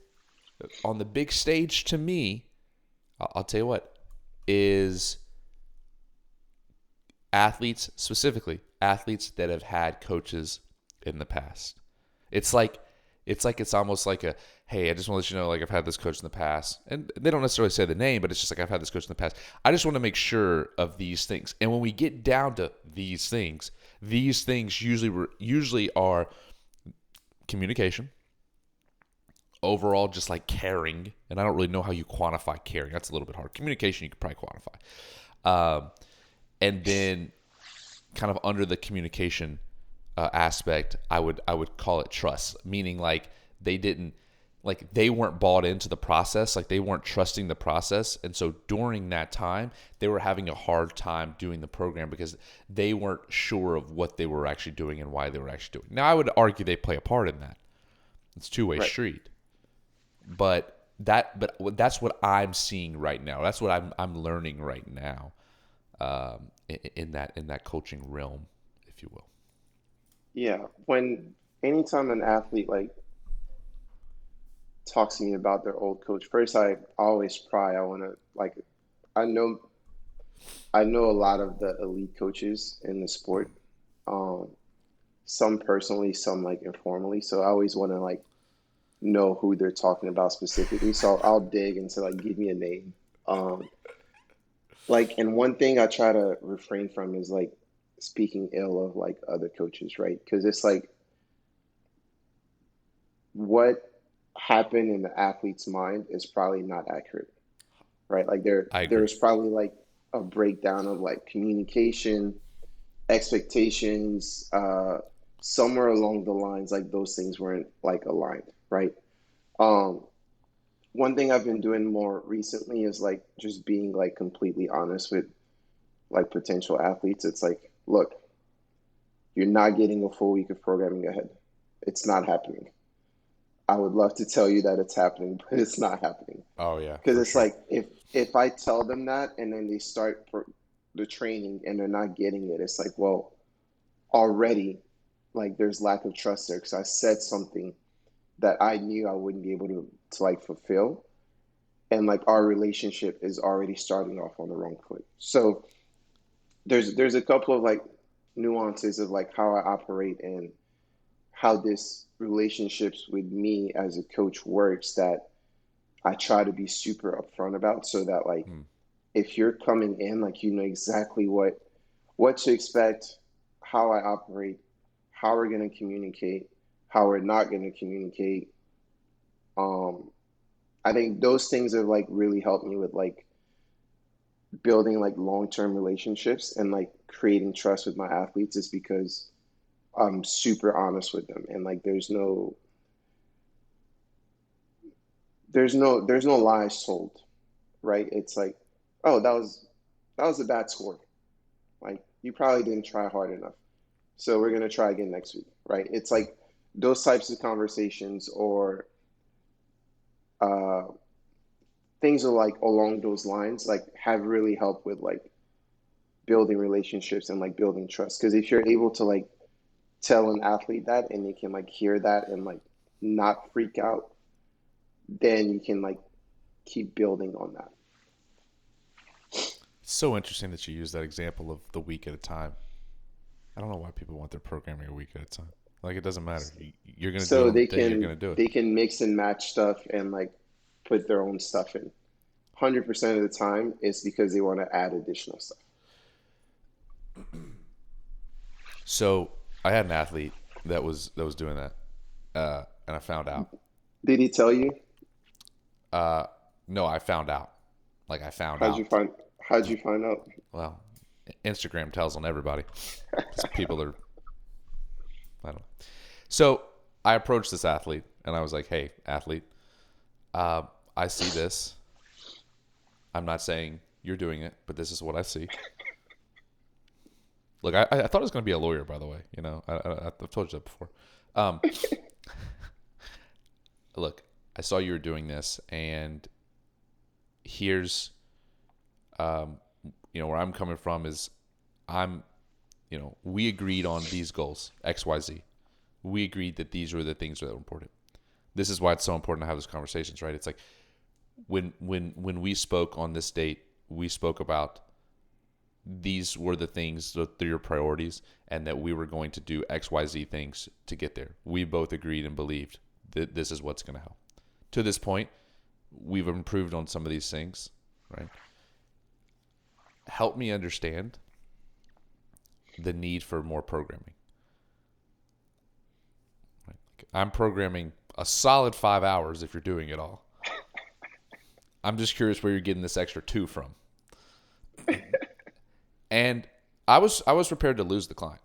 Speaker 4: on the big stage to me, I'll tell you what, is athletes, specifically athletes that have had coaches in the past. It's almost like a, hey, I just want to let you know, like, I've had this coach in the past. And they don't necessarily say the name, but it's just like, I've had this coach in the past. I just want to make sure of these things. And when we get down to these things usually are communication, overall, just like caring. And I don't really know how you quantify caring. That's a little bit hard. Communication, you could probably quantify. And then kind of under the communication aspect, I would call it trust, meaning like they weren't bought into the process, like they weren't trusting the process. And so during that time, they were having a hard time doing the program because they weren't sure of what they were actually doing and why they were actually doing. Now, I would argue they play a part in that. It's a two-way street. But that's what I'm seeing right now. That's what I'm learning right now, in that coaching realm, if you will.
Speaker 3: Yeah. Anytime an athlete like talks to me about their old coach, first I always pry. I want to like, I know a lot of the elite coaches in the sport. Some personally, some like informally. So I always want to like know who they're talking about specifically. So I'll dig into like, give me a name. And one thing I try to refrain from is like speaking ill of like other coaches, right? Because it's like what happened in the athlete's mind is probably not accurate, right? Like there's probably like a breakdown of like communication, expectations, somewhere along the lines, like those things weren't like aligned, right? One thing I've been doing more recently is like just being like completely honest with like potential athletes. It's like, look, you're not getting a full week of programming ahead. It's not happening. I would love to tell you that it's happening, but it's not happening.
Speaker 4: Oh yeah.
Speaker 3: Because it's like if I tell them that and then they start the training and they're not getting it, it's like, well, already like there's lack of trust there because I said something that I knew I wouldn't be able to like fulfill. And like our relationship is already starting off on the wrong foot. So there's a couple of like nuances of like how I operate and how this relationships with me as a coach works that I try to be super upfront about, so that like if you're coming in, like you know exactly what to expect, how I operate, how we're going to communicate, how we're not going to communicate. I think those things have like really helped me with like building like long-term relationships and like creating trust with my athletes, is because I'm super honest with them, and like there's no lies told, right? It's like, oh, that was a bad score. Like you probably didn't try hard enough. So we're gonna try again next week, right? It's like those types of conversations, or uh, things are like along those lines, like have really helped with like building relationships and like building trust. Because if you're able to like tell an athlete that, and they can like hear that and like not freak out, then you can like keep building on that.
Speaker 4: It's so interesting that you use that example of the week at a time. I don't know why people want their programming a week at a time. Like, it doesn't matter. You're going to do it
Speaker 3: So
Speaker 4: on the day you're going to do
Speaker 3: they
Speaker 4: it.
Speaker 3: can mix and match stuff and like put their own stuff in. 100% of the time, it's because they want to add additional stuff.
Speaker 4: So I had an athlete that was doing that, and I found out.
Speaker 3: Did he tell you?
Speaker 4: No, I found out. Like, I found
Speaker 3: How'd
Speaker 4: out.
Speaker 3: you find? How'd you find out?
Speaker 4: Well, Instagram tells on everybody. People are, I don't know. So I approached this athlete, and I was like, "Hey, athlete, I see this. I'm not saying you're doing it, but this is what I see." Look, I thought I was going to be a lawyer, by the way. You know, I've told you that before. Look, I saw you were doing this, and here's, where I'm coming from is we agreed on these goals, X, Y, Z. We agreed that these were the things that were important. This is why it's so important to have those conversations, right? It's like when we spoke on this date, we spoke about these were the things, your priorities, and that we were going to do X, Y, Z things to get there. We both agreed and believed that this is what's going to help. To this point, we've improved on some of these things, right? Help me understand the need for more programming. Right? I'm programming a solid 5 hours if you're doing it all. I'm just curious where you're getting this extra 2 from. And I was prepared to lose the client.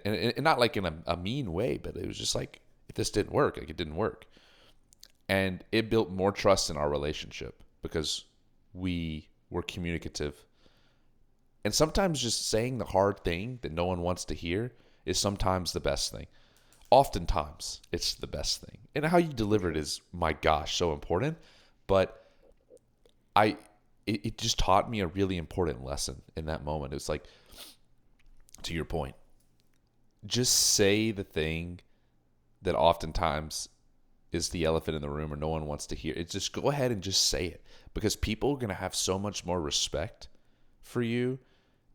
Speaker 4: And not like in a mean way, but it was just like, if this didn't work, like it didn't work. And it built more trust in our relationship because we were communicative. And sometimes just saying the hard thing that no one wants to hear is sometimes the best thing. Oftentimes, it's the best thing. And how you deliver it is, my gosh, so important. But it just taught me a really important lesson in that moment. It's like, to your point, just say the thing that oftentimes is the elephant in the room or no one wants to hear. It's just go ahead and just say it, because people are going to have so much more respect for you,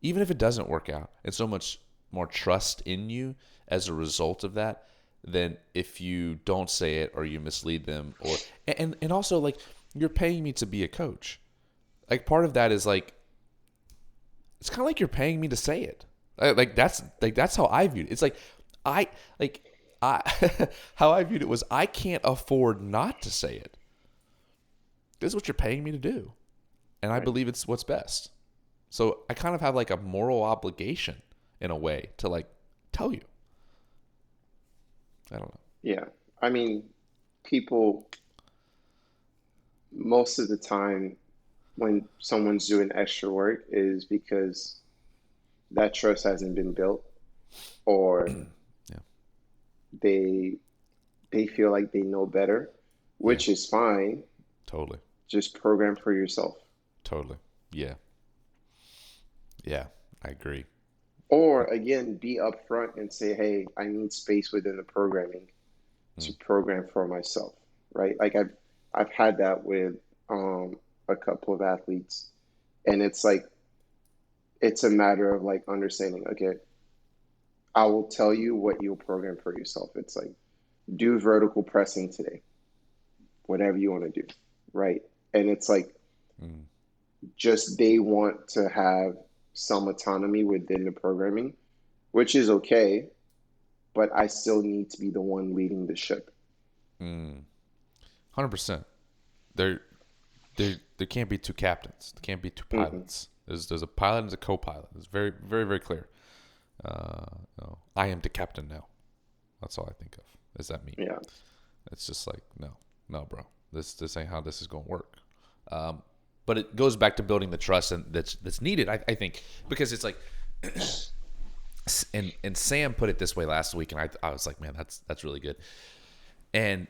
Speaker 4: even if it doesn't work out, and so much more trust in you as a result of that than if you don't say it or you mislead them. And also, like, you're paying me to be a coach. Like, part of that is like, it's kind of like you're paying me to say it. That's how I viewed it. It's like, I how I viewed it was, I can't afford not to say it. This is what you're paying me to do. And I believe it's what's best. So I kind of have like a moral obligation in a way to like tell you. I don't know.
Speaker 3: Yeah. I mean, people, most of the time when someone's doing extra work is because that trust hasn't been built, or they feel like they know better, which is fine.
Speaker 4: Totally.
Speaker 3: Just program for yourself.
Speaker 4: Totally. Yeah. Yeah, I agree.
Speaker 3: Or again, be upfront and say, hey, I need space within the programming to program for myself, right? Like I've had that with a couple of athletes, and it's like, it's a matter of like understanding, okay, I will tell you what you'll program for yourself. It's like, do vertical pressing today whatever you want to do, right? And it's like just they want to have some autonomy within the programming, which is okay, but I still need to be the one leading the ship.
Speaker 4: 100%. There can't be two captains. There can't be two pilots. There's a pilot and there's a co-pilot. It's very, very, very clear. I am the captain now. That's all I think of. Is that me?
Speaker 3: Yeah.
Speaker 4: It's just like, no, bro. This ain't how this is going to work. But it goes back to building the trust that's needed, I think, because it's like, and Sam put it this way last week, and I was like, man, that's really good. And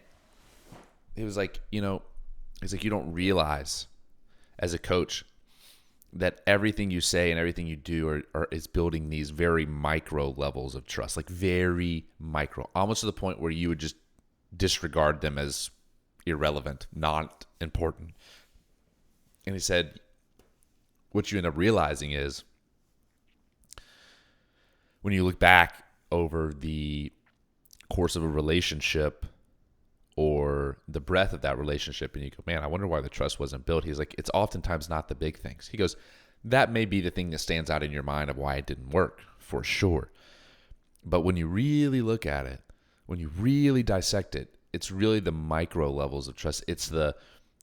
Speaker 4: he was like, he's like, you don't realize as a coach that everything you say and everything you do is building these very micro levels of trust, like very micro, almost to the point where you would just disregard them as irrelevant, not important. And he said, what you end up realizing is when you look back over the course of a relationship or the breadth of that relationship and you go, man, I wonder why the trust wasn't built. He's like, it's oftentimes not the big things. He goes, that may be the thing that stands out in your mind of why it didn't work, for sure. But when you really look at it, when you really dissect it, it's really the micro levels of trust. It's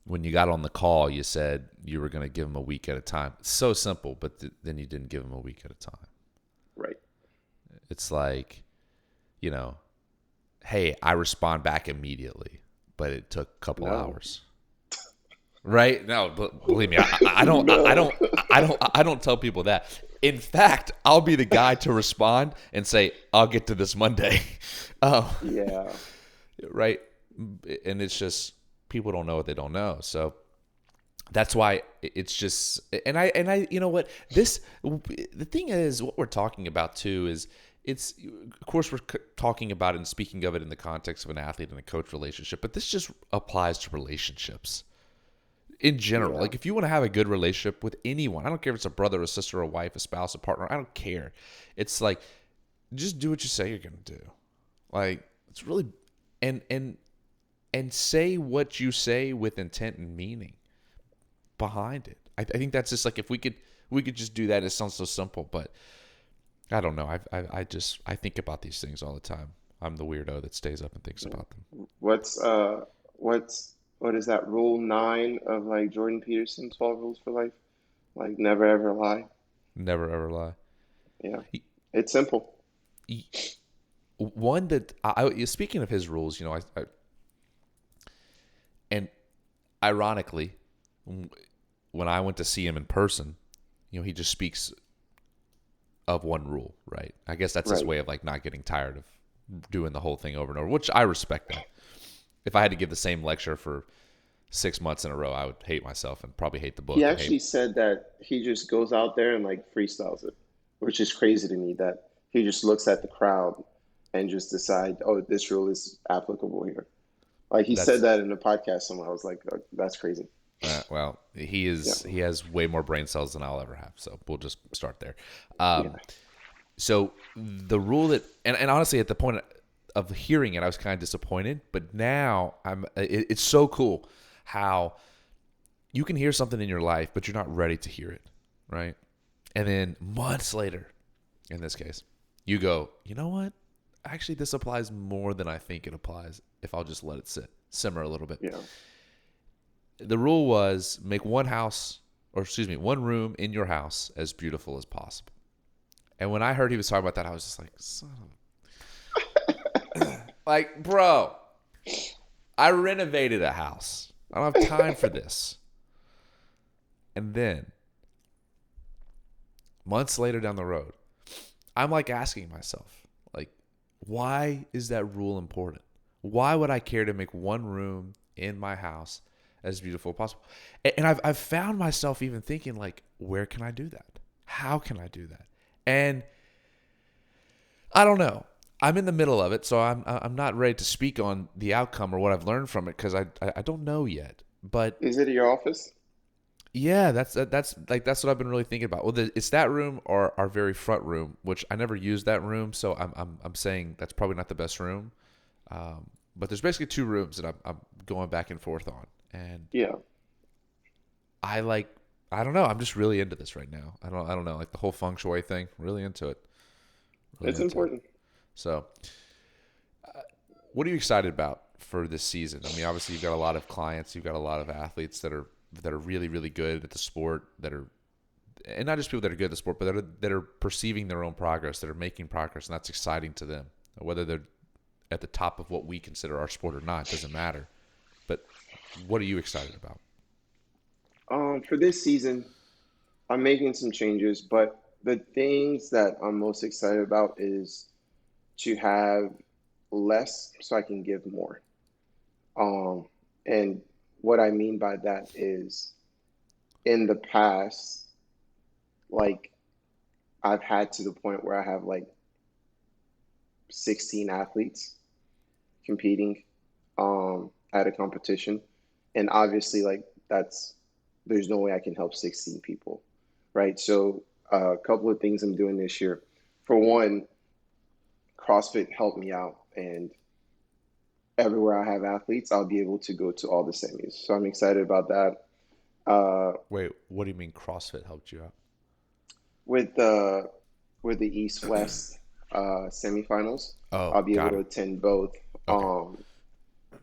Speaker 4: when you got on the call, you said you were going to give him a week at a time. It's so simple, but then you didn't give him a week at a time.
Speaker 3: Right.
Speaker 4: It's like, hey, I respond back immediately, but it took a couple hours. Right? No, believe me, I don't tell people that. In fact, I'll be the guy to respond and say, I'll get to this Monday.
Speaker 3: Yeah.
Speaker 4: Right? And it's just people don't know what they don't know. So that's why it's just, and I, you know what, the thing is, what we're talking about too is, it's, of course, we're talking about it and speaking of it in the context of an athlete and a coach relationship, but this just applies to relationships in general. Yeah. Like if you want to have a good relationship with anyone, I don't care if it's a brother, a sister, a wife, a spouse, a partner, I don't care. It's like, just do what you say you're going to do. Like it's really, and say what you say with intent and meaning behind it. I think that's just like, if we could just do that. It sounds so simple, but I don't know. I think about these things all the time. I'm the weirdo that stays up and thinks about them.
Speaker 3: What is that rule 9 of like Jordan Peterson 12 rules for life? Like never ever lie.
Speaker 4: Never ever lie.
Speaker 3: Yeah. It's simple.
Speaker 4: One that speaking of his rules, and ironically, when I went to see him in person, he just speaks of one rule, right? I guess that's his way of like not getting tired of doing the whole thing over and over, which I respect that. If I had to give the same lecture for 6 months in a row, I would hate myself and probably hate the book.
Speaker 3: He actually said that he just goes out there and like freestyles it, which is crazy to me that he just looks at the crowd and just decide, oh, this rule is applicable here. Like he said that in a podcast somewhere. I was like, oh, that's crazy.
Speaker 4: Well, he has way more brain cells than I'll ever have. So we'll just start there. So the rule that, and honestly, at the point of hearing it, I was kind of disappointed, but now it's so cool how you can hear something in your life, but you're not ready to hear it. Right. And then months later, in this case, you go, you know what? Actually, this applies more than I think it applies if I'll just let it simmer a little bit. Yeah. The rule was make one room in your house as beautiful as possible. And when I heard he was talking about that, I was just like, son of like, bro, I renovated a house. I don't have time for this. And then months later down the road, I'm like asking myself, like, why is that rule important? Why would I care to make one room in my house as beautiful as possible? And I've found myself even thinking, like, where can I do that? How can I do that? And I don't know. I'm in the middle of it, so I'm not ready to speak on the outcome or what I've learned from it because I don't know yet. But
Speaker 3: is it at your office?
Speaker 4: Yeah, that's what I've been really thinking about. Well, it's that room or our very front room, which I never used that room, so I'm saying that's probably not the best room. But there's basically two rooms that I'm going back and forth on. And
Speaker 3: Yeah.
Speaker 4: I don't know. I'm just really into this right now. I don't know. Like the whole feng shui thing, really into it. Really
Speaker 3: It's
Speaker 4: into
Speaker 3: important.
Speaker 4: it. So, what are you excited about for this season? I mean, obviously you've got a lot of clients, you've got a lot of athletes that are really, really good at the sport, and not just people that are good at the sport, but that are perceiving their own progress, that are making progress, and that's exciting to them. Whether they're at the top of what we consider our sport or not, doesn't matter. But what are you excited about?
Speaker 3: For this season, I'm making some changes, but the things that I'm most excited about is to have less so I can give more. And what I mean by that is in the past, like I've had to the point where I have like 16 athletes competing at a competition. And obviously like there's no way I can help 16 people, right? So a couple of things I'm doing this year. For one, CrossFit helped me out, and everywhere I have athletes, I'll be able to go to all the semis. So I'm excited about that.
Speaker 4: Wait, what do you mean CrossFit helped you out?
Speaker 3: With the East West semifinals,
Speaker 4: Oh,
Speaker 3: I'll be able
Speaker 4: got
Speaker 3: to
Speaker 4: it.
Speaker 3: attend both.
Speaker 4: Okay.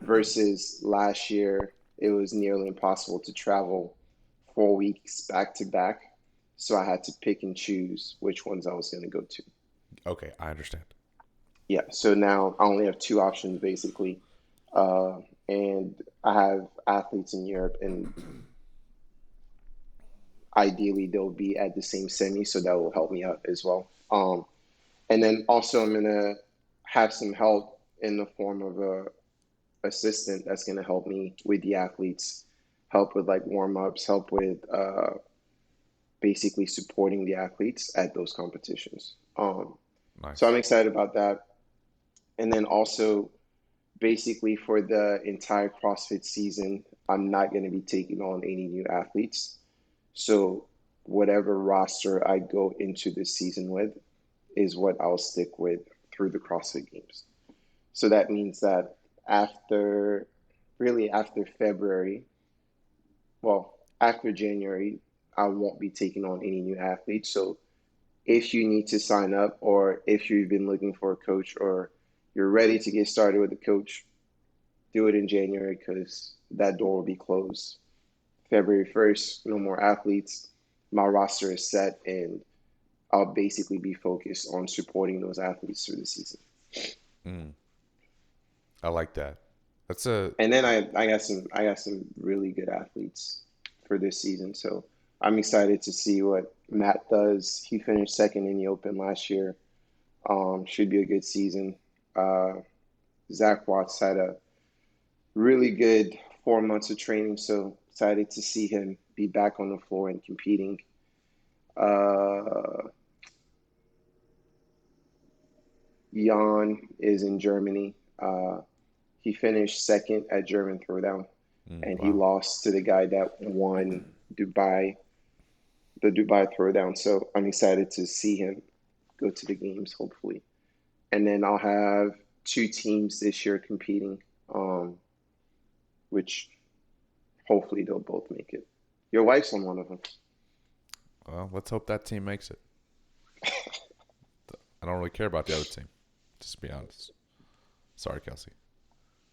Speaker 3: Versus last year, it was nearly impossible to travel 4 weeks back to back. So I had to pick and choose which ones I was going to go to.
Speaker 4: Okay, I understand.
Speaker 3: Yeah, so now I only have two options basically. And I have athletes in Europe, and ideally they'll be at the same semi, so that will help me out as well. And then also I'm going to have some help in the form of a assistant that's going to help me with the athletes, help with like warm-ups, help with basically supporting the athletes at those competitions.
Speaker 4: Nice.
Speaker 3: So I'm excited about that. And then also basically for the entire CrossFit season, I'm not going to be taking on any new athletes. So whatever roster I go into this season with is what I'll stick with through the CrossFit Games. So that means that after February, well, after January, I won't be taking on any new athletes. So if you need to sign up, or if you've been looking for a coach, or you're ready to get started with a coach, do it in January, because that door will be closed. February 1st, no more athletes. My roster is set, and I'll basically be focused on supporting those athletes through the season.
Speaker 4: I like that.
Speaker 3: And then I got some really good athletes for this season. So I'm excited to see what Matt does. He finished second in the Open last year. Should be a good season. Zach Watts had a really good 4 months of training, so excited to see him be back on the floor and competing. Jan is in Germany. He finished second at German Throwdown, and he lost to the guy that won the Dubai Throwdown. So I'm excited to see him go to the games, hopefully. And then I'll have two teams this year competing, which hopefully they'll both make it. Your wife's on one of them.
Speaker 4: Well, let's hope that team makes it. I don't really care about the other team, just to be honest. Sorry, Kelsey.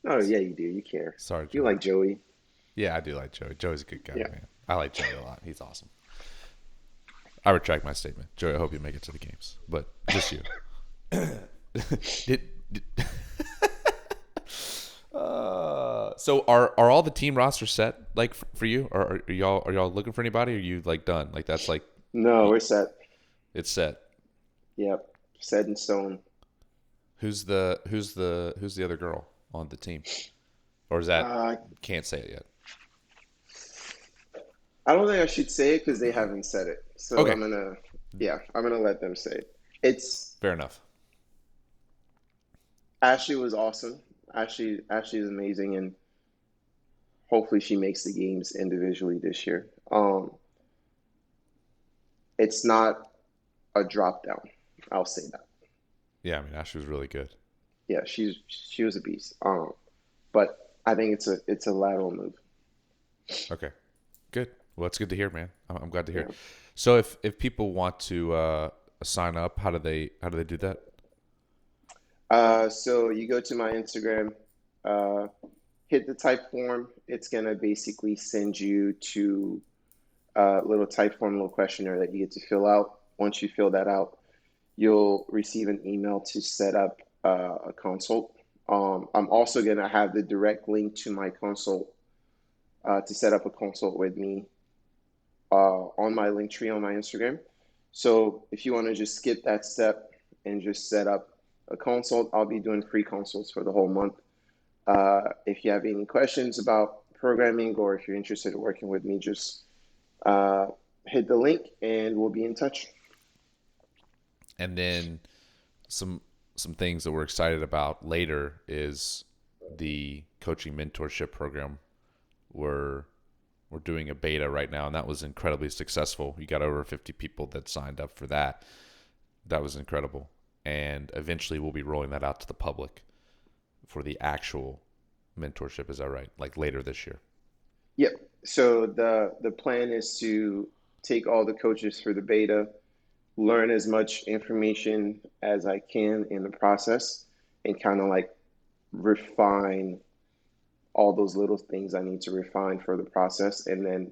Speaker 3: Oh, yeah, you do. You care.
Speaker 4: Sorry,
Speaker 3: You
Speaker 4: Joey.
Speaker 3: like Joey.
Speaker 4: Yeah, I do like Joey. Joey's a good guy,
Speaker 3: Yeah.
Speaker 4: man. I like Joey a lot. He's awesome. I retract my statement. Joey, I hope you make it to the games, but just you. So are all the team rosters set, like, for you? Or are y'all looking for anybody? Or are you like done? Like that's like
Speaker 3: No, we're set.
Speaker 4: it's set.
Speaker 3: Yep, set in stone.
Speaker 4: Who's the other girl on the team? Or is that can't say it yet?
Speaker 3: I don't think I should say it because they haven't said it. So
Speaker 4: Okay.
Speaker 3: I'm gonna let them say it. It's
Speaker 4: Fair enough.
Speaker 3: Ashley was awesome. Ashley is amazing, and hopefully she makes the games individually this year. It's not a drop down. I'll say that.
Speaker 4: Yeah, I mean Ashley was really good.
Speaker 3: Yeah, she was a beast. But I think it's a lateral move.
Speaker 4: Okay, good. Well, that's good to hear, man. I'm glad to hear.
Speaker 3: Yeah.
Speaker 4: So if people want to sign up, how do they do that?
Speaker 3: So you go to my Instagram, hit the type form. It's gonna basically send you to a little type form, little questionnaire that you get to fill out. Once you fill that out, you'll receive an email to set up a consult. I'm also gonna have the direct link to my consult to set up a consult with me on my link tree on my Instagram. So if you want to just skip that step and just set up a consult, I'll be doing free consults for the whole month. If you have any questions about programming or if you're interested in working with me, just hit the link and we'll be in touch.
Speaker 4: And then some things that we're excited about later is the coaching mentorship program. We're doing a beta right now, and that was incredibly successful. You got over 50 people that signed up for that. That was incredible. And eventually we'll be rolling that out to the public for the actual mentorship. Is that right? Like later this year?
Speaker 3: Yep. So the plan is to take all the coaches through the beta, learn as much information as I can in the process, and kind of like refine all those little things I need to refine for the process. And then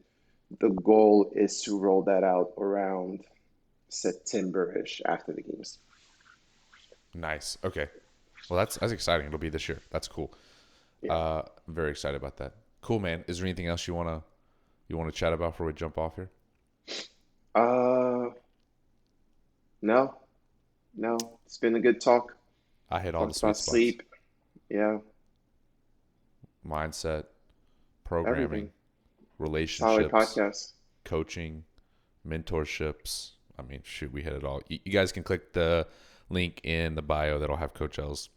Speaker 3: the goal is to roll that out around September-ish after the games.
Speaker 4: Nice. Okay. Well, that's exciting. It'll be this year. That's cool.
Speaker 3: Yeah.
Speaker 4: I'm very excited about that. Cool, man. Is there anything else you wanna chat about before we jump off here?
Speaker 3: No. It's been a good talk.
Speaker 4: I hit all the
Speaker 3: Talked
Speaker 4: sweet
Speaker 3: about
Speaker 4: spots.
Speaker 3: sleep. Yeah.
Speaker 4: Mindset, programming,
Speaker 3: Everything.
Speaker 4: relationships,
Speaker 3: Solid podcast.
Speaker 4: coaching, mentorships. I mean, shoot, we hit it all. You guys can click the link in the bio that'll have Coach L's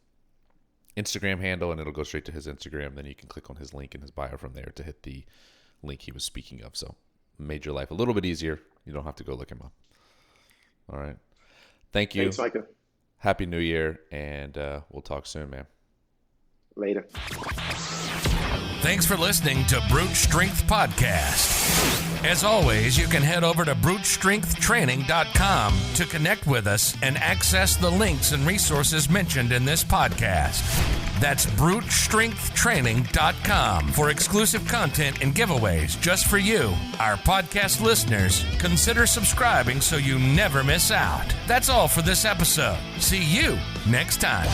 Speaker 4: Instagram handle, and it'll go straight to his Instagram. Then you can click on his link in his bio from there to hit the link he was speaking of. So made your life a little bit easier. You don't have to go look him up. All right. Thank you.
Speaker 3: Thanks, Micah.
Speaker 4: Happy New Year, and we'll talk soon, man.
Speaker 3: Later.
Speaker 2: Thanks for listening to Brute Strength Podcast. As always, you can head over to brutestrengthtraining.com to connect with us and access the links and resources mentioned in this podcast. That's brutestrengthtraining.com for exclusive content and giveaways just for you, our podcast listeners. Consider subscribing so you never miss out. That's all for this episode. See you next time.